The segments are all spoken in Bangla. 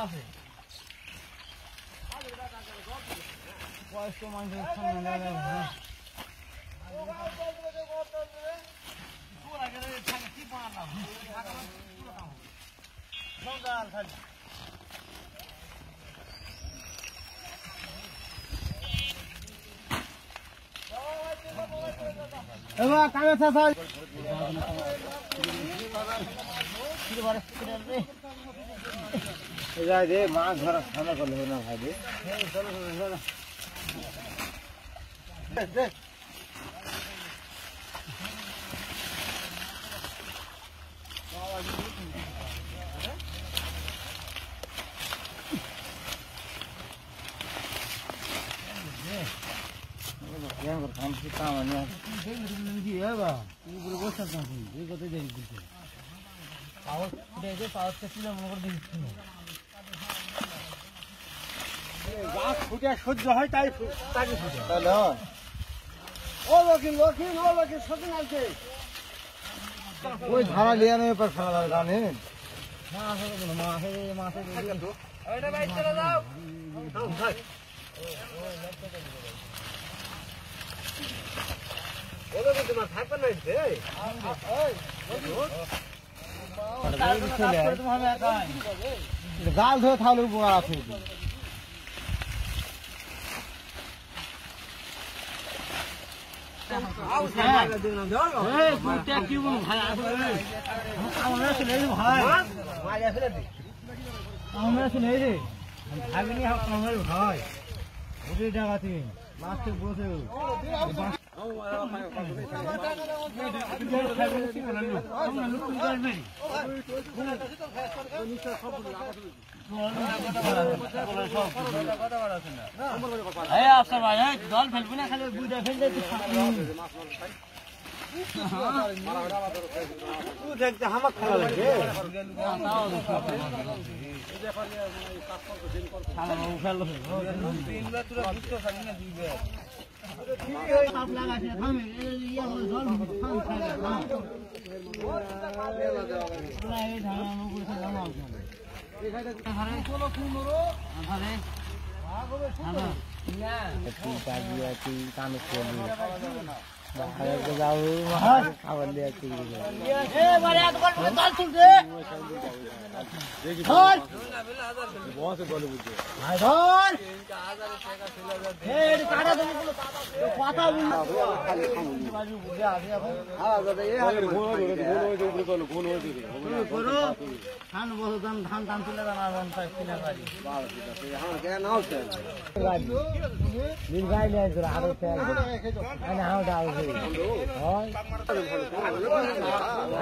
আছে বয়স্ক মানুষের সামনে এবার কাগজ আছে যাই রে মাছ ধরা ঠান্ডা করলে হবে না ভাই রে সহ্য হয় তাই তাকে ওই ধারা লিয়ে নেই পর খেলা জানেন জাল ধরে তাহলে উপকার আছে ভাই ডাকাতি লাস্টে বসে জল ফেলবি না খালি বুঝে ফেলতে দেখতে আমার খেলা লাগে ধান টান তুলে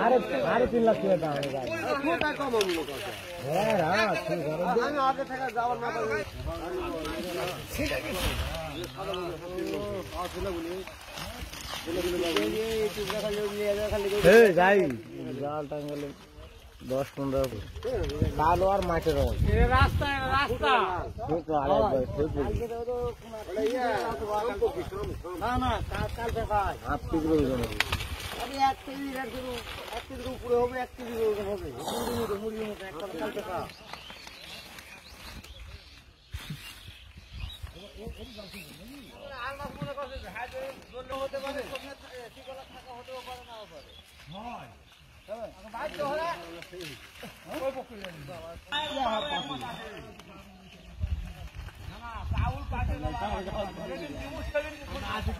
আরে 3 লাখ টাকা দাম যাই জাল টাঙ্গালে 10-15 কালো আর মাঠের রাস্তা রাস্তা না না কাল দেখায় 8 কিলো আমি 1 কেজি রেট দেব 1 কেজির উপরে হবে 1 কেজি হবে মুড়ির মতো একটা কাল দেখা আর মাছ মনে করছে হাইডে জন্য হতে পারে ঠিকলা থাকা হতেও পারে নাও পারে হয় বাইক তো হরে ওই পক্ষে না চাউল কাটে না আছে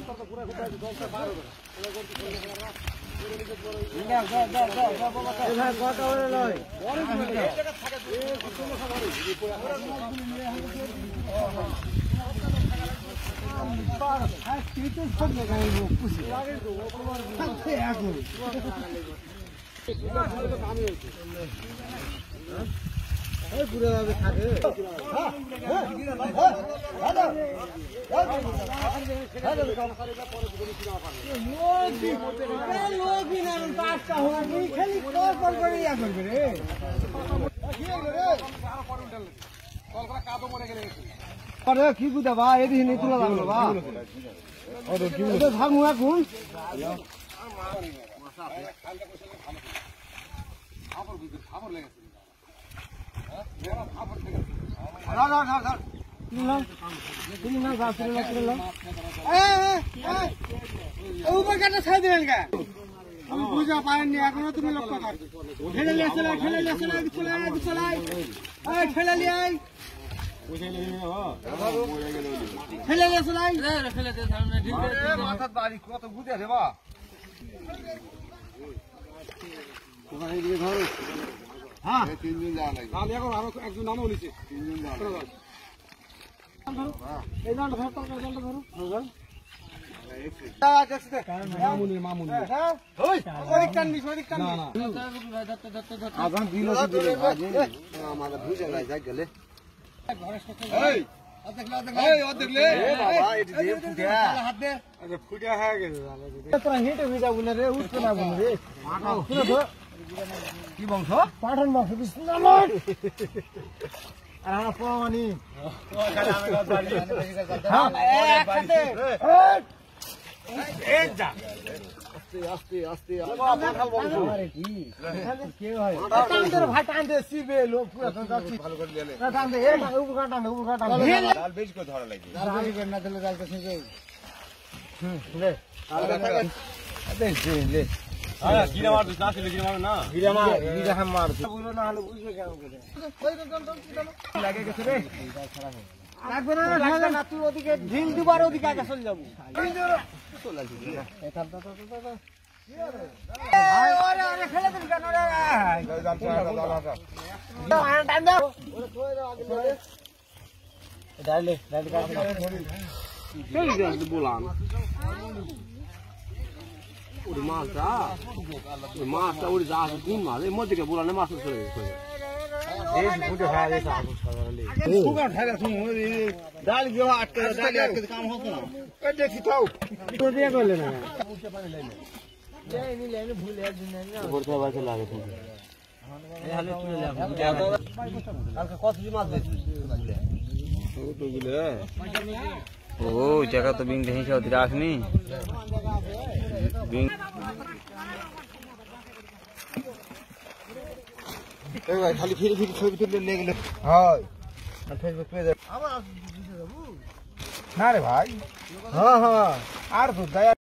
তো পুরো ঘুরে দলটা বার হবে কথা বলে নয় পুরো ভাবে থাকে কি বুঝা বা এদিকে নিয়ে তুলা লাগলো বা ভাগ এখন উপকারটা ছেড়ে দিলেন কে? আমি বুঝা পাইনি এখনো তুমি লক্ষ্য কর। ঠেলে নিয়ে চলে ঠেলে নিয়ে চলে চলে ঠেলে নিয়ে আয় ঠেলে নিয়ে চলে মাথার বাড়ি কত বুঝে রে বা হ্যাঁ 3 দিন যাওয়া লাগে আমি এখন আরো একজন নামও নিচে 3 দিন যাওয়া লাগে এই নাম ধর তো ধরো মামুনি ওই পরীক্ষা নি না না আগাম দিন দিলে আমাদের বুঝে নাই যাই গেলে এই দেখলে এ বাবা এটি দে ফুটিয়া হাত দে আরে ফুটিয়া হয়ে গেছে তোরা হেঁটে ভিজা বলে রে উঠতে না বলে রে শুনে তো কি বংশ পাঠান বংশ বিষ্ণু আর আমরা প্রমাণী আস্তে আস্তে ভাই টানতে শিবে লোক ভালো করে দিলে টানতে বেশি করে ধরা লাগবে না দিলে জালটা থেকে গিরা মার না ছিল গিরা মার না গিরা মার বুঝলো না হলে বুঝবে কেন করে লাগে গেছে রে লাগবে না লাগবে না তুই ওদিকে ঢিল দুবার ওদিকে আগে চলে যাবো চলে আসবি এটা দাদা আরে আরে খেলে দিন কেন রে টান দাও ওরে কই রে আগে ডাইলে কাজ চল যা বলান ওরে মাছটা ওরে যা আছে কোন মাছ এর মধ্যে কে বলানে মাছ চলে গেছে এই ফুটে খায় রে সাগর সাগরলে সুগার খাইলা তুমি ডাল গিয়ে আটকে কাম হতো না এই দেখি তাও তো দিয়ে করলে না পুষে পানি লাইলে এই নি লাইনে ভুল এর দিন না বর্ষা বাসে লাগে তুমি এই হালে তুলে লে কালকে কত মাছ দিয়েছি ও তো গিলে ও জায়গা তো বিং দেহি সব রাখনি বিং এই ভাই খালি ফিরে ছবি তুলে নিয়ে গেলে হয় আর ফেসবুক পেজে আবার দিতে যাব না রে ভাই হ্যাঁ আর তো দয়া